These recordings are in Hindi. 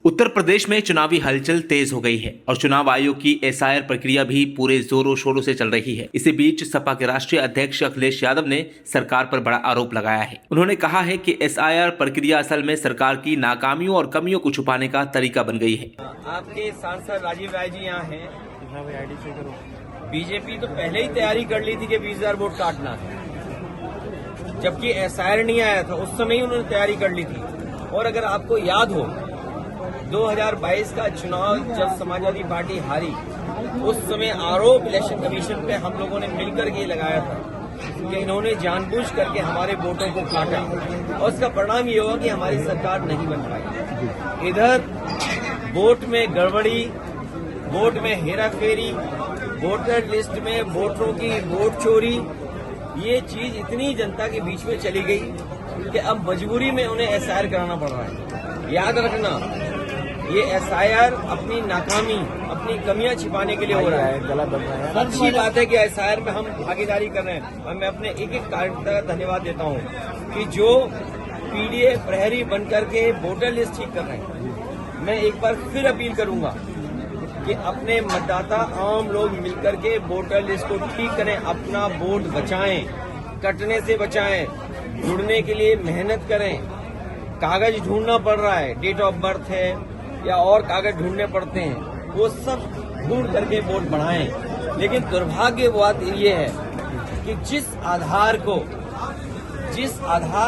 उत्तर प्रदेश में चुनावी हलचल तेज हो गई है और चुनाव आयोग की एसआईआर प्रक्रिया भी पूरे जोरों शोरों से चल रही है। इसी बीच सपा के राष्ट्रीय अध्यक्ष अखिलेश यादव ने सरकार पर बड़ा आरोप लगाया है। उन्होंने कहा है कि एसआईआर प्रक्रिया असल में सरकार की नाकामियों और कमियों को छुपाने का तरीका बन गई है। आपके सांसद राजीव राय जी यहाँ हैं। बीजेपी तो पहले ही तैयारी कर ली थी कि 20,000 वोट काटना है, जबकि एसआईआर नहीं आया था, उस समय ही उन्होंने तैयारी कर ली थी। और अगर आपको याद हो 2022 का चुनाव जब समाजवादी पार्टी हारी, उस समय आरोप इलेक्शन कमीशन पे हम लोगों ने मिलकर के लगाया था कि इन्होंने जानबूझ करके हमारे वोटों को काटा और उसका परिणाम ये होगा कि हमारी सरकार नहीं बन पाई। इधर वोट में गड़बड़ी, वोट में हेराफेरी, वोटर लिस्ट में वोटरों की वोट चोरी, ये चीज इतनी जनता के बीच में चली गई कि अब मजबूरी में उन्हें एसआईआर कराना पड़ रहा है। याद रखना, ये एसआईआर अपनी नाकामी, अपनी कमियां छिपाने के लिए हो रहा है। गला बन रहा है। अच्छी बात है कि एसआईआर में हम भागीदारी कर रहे हैं और मैं अपने एक एक कार्यकर्ता का धन्यवाद देता हूं कि जो पीडीए प्रहरी बन करके वोटर लिस्ट ठीक कर रहे हैं। मैं एक बार फिर अपील करूंगा कि अपने मतदाता आम लोग मिलकर के वोटर लिस्ट को ठीक करें, अपना वोट बचाएं, कटने से बचाएं, जुड़ने के लिए मेहनत करें। कागज ढूंढना पड़ रहा है, डेट ऑफ बर्थ है या और कागज ढूंढने पड़ते हैं, वो सब ढूंढ करके वोट बढ़ाएं। लेकिन दुर्भाग्य बात ये है कि जिस आधार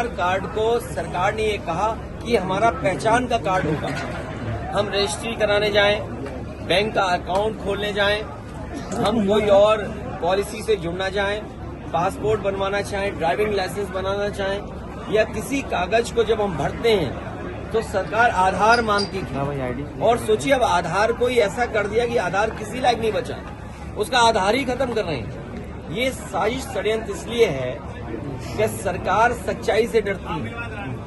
कार्ड को सरकार ने ये कहा कि हमारा पहचान का कार्ड होगा, हम रजिस्ट्री कराने जाएं, बैंक का अकाउंट खोलने जाएं, हम कोई और पॉलिसी से जुड़ना चाहें, पासपोर्ट बनवाना चाहें, ड्राइविंग लाइसेंस बनाना चाहें या किसी कागज को जब हम भरते हैं तो सरकार आधार मांगती थी। और सोचिए अब आधार को ही ऐसा कर दिया कि आधार किसी लायक नहीं बचा, उसका आधार ही खत्म कर रहे हैं। ये साजिश षड्यंत्र इसलिए है कि सरकार सच्चाई से डरती है,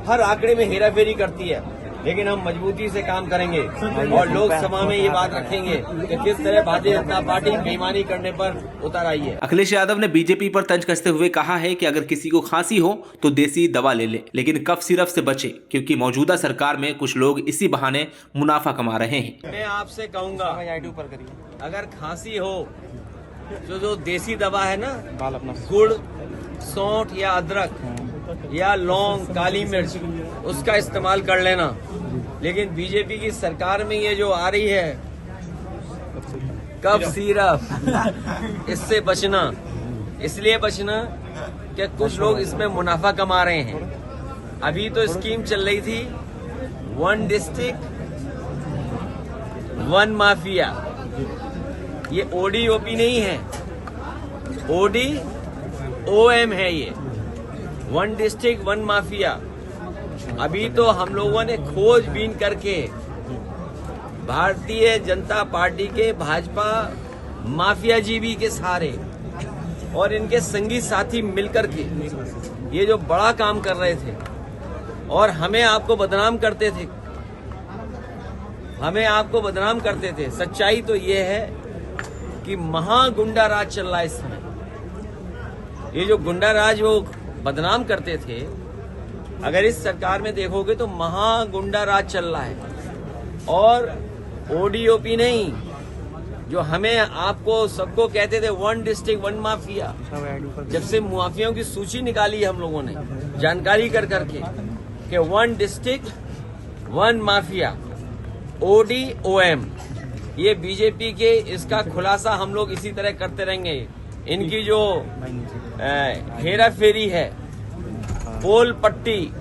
हर आंकड़े में हेराफेरी करती है। लेकिन हम मजबूती से काम करेंगे और लोकसभा में ये बात रखेंगे कि किस तरह भारतीय जनता पार्टी बेईमानी करने पर उतर आई है। अखिलेश यादव ने बीजेपी पर तंज कसते हुए कहा है कि अगर किसी को खांसी हो तो देसी दवा ले ले, लेकिन कफ सिरप से बचे, क्योंकि मौजूदा सरकार में कुछ लोग इसी बहाने मुनाफा कमा रहे हैं। मैं आपसे कहूँगा, अगर खांसी हो तो जो देसी दवा है ना, गुड़, सौंठ या अदरक या लौंग, काली मिर्च, उसका इस्तेमाल कर लेना। लेकिन बीजेपी की सरकार में ये जो आ रही है कफ सिरप, इससे बचना। इसलिए बचना कि कुछ लोग इसमें मुनाफा कमा रहे हैं। अभी तो स्कीम चल रही थी 1 डिस्ट्रिक्ट 1 माफिया। ये ओडीओपी नहीं है, ODOM है ये, 1 डिस्ट्रिक्ट 1 माफिया। अभी तो हम लोगों ने खोजबीन करके भारतीय जनता पार्टी के भाजपा माफिया जीवी के सहारे और इनके संगी साथी मिलकर के ये जो बड़ा काम कर रहे थे और हमें आपको बदनाम करते थे, सच्चाई तो ये है कि महागुंडा राज चल रहा है इस समय। ये जो गुंडा राज वो बदनाम करते थे, अगर इस सरकार में देखोगे तो महागुंडा राज चल रहा है। और ओडीओपी नहीं, जो हमें आपको सबको कहते थे 1 डिस्ट्रिक्ट 1 माफिया, जब से माफियाओं की सूची निकाली हम लोगों ने जानकारी कर करके कि 1 डिस्ट्रिक्ट 1 माफिया, ODOM, ये बीजेपी के, इसका खुलासा हम लोग इसी तरह करते रहेंगे। इनकी जो हेराफेरी है, पोल पट्टी,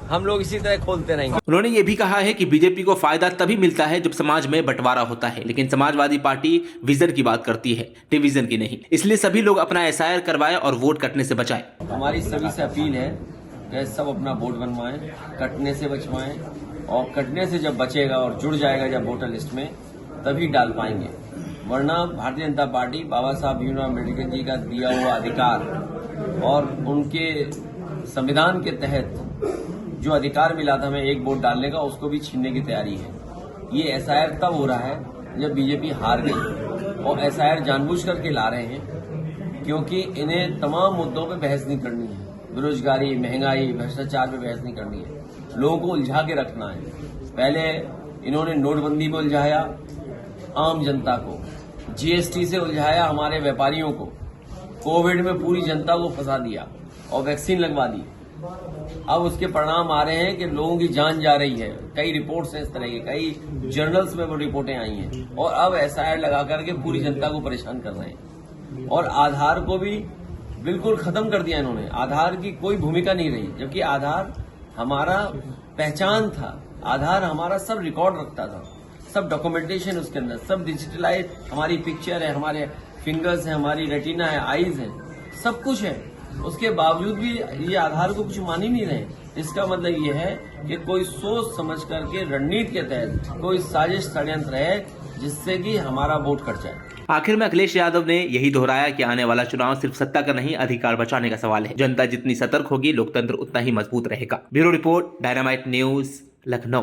हम लोग इसी तरह खोलते रहेंगे। उन्होंने ये भी कहा है कि बीजेपी को फायदा तभी मिलता है जब समाज में बंटवारा होता है, लेकिन समाजवादी पार्टी विजन की बात करती है, डिवीजन की नहीं। इसलिए सभी लोग अपना एसआईआर करवाएं और वोट कटने से बचाएं। हमारी सभी से अपील है कि सब अपना वोट बनवाएं, कटने से बचवाएं, और कटने से जब बचेगा और जुड़ जाएगा जब वोटर लिस्ट में, तभी डाल पाएंगे। वरना भारतीय जनता पार्टी बाबा साहब भीमराव अम्बेडकर जी का दिया हुआ अधिकार और उनके संविधान के तहत जो अधिकार मिला था हमें एक वोट डालने का, उसको भी छीनने की तैयारी है। ये एसआईआर तब हो रहा है जब बीजेपी हार गई, और एसआईआर जानबूझ करके ला रहे हैं क्योंकि इन्हें तमाम मुद्दों पे बहस नहीं करनी है। बेरोजगारी, महंगाई, भ्रष्टाचार पे बहस नहीं करनी है, लोगों को उलझा के रखना है। पहले इन्होंने नोटबंदी में उलझाया आम जनता को, जीएसटी से उलझाया हमारे व्यापारियों को, कोविड में पूरी जनता को फंसा दिया और वैक्सीन लगवा दी। अब उसके परिणाम आ रहे हैं कि लोगों की जान जा रही है। कई रिपोर्ट्स हैं इस तरह की, कई जर्नल्स में वो रिपोर्टें आई हैं और अब एसआईआर लगा करके पूरी जनता को परेशान कर रहे हैं। और आधार को भी बिल्कुल खत्म कर दिया इन्होंने। आधार की कोई भूमिका नहीं रही, जबकि आधार हमारा पहचान था, आधार हमारा सब रिकॉर्ड रखता था, सब डॉक्यूमेंटेशन उसके अंदर, सब डिजिटलाइज, हमारी पिक्चर है, हमारे फिंगर्स है, हमारी रेटिना है, आईज है, सब कुछ है। उसके बावजूद भी ये आधार को कुछ मान ही नहीं रहे। इसका मतलब ये है कि कोई सोच समझ करके रणनीति के तहत कोई साजिश षड्यंत्र है जिससे कि हमारा वोट कट जाए। आखिर में अखिलेश यादव ने यही दोहराया कि आने वाला चुनाव सिर्फ सत्ता का नहीं, अधिकार बचाने का सवाल है। जनता जितनी सतर्क होगी, लोकतंत्र उतना ही मजबूत रहेगा। Bureau report, dynamite news, Lucknow.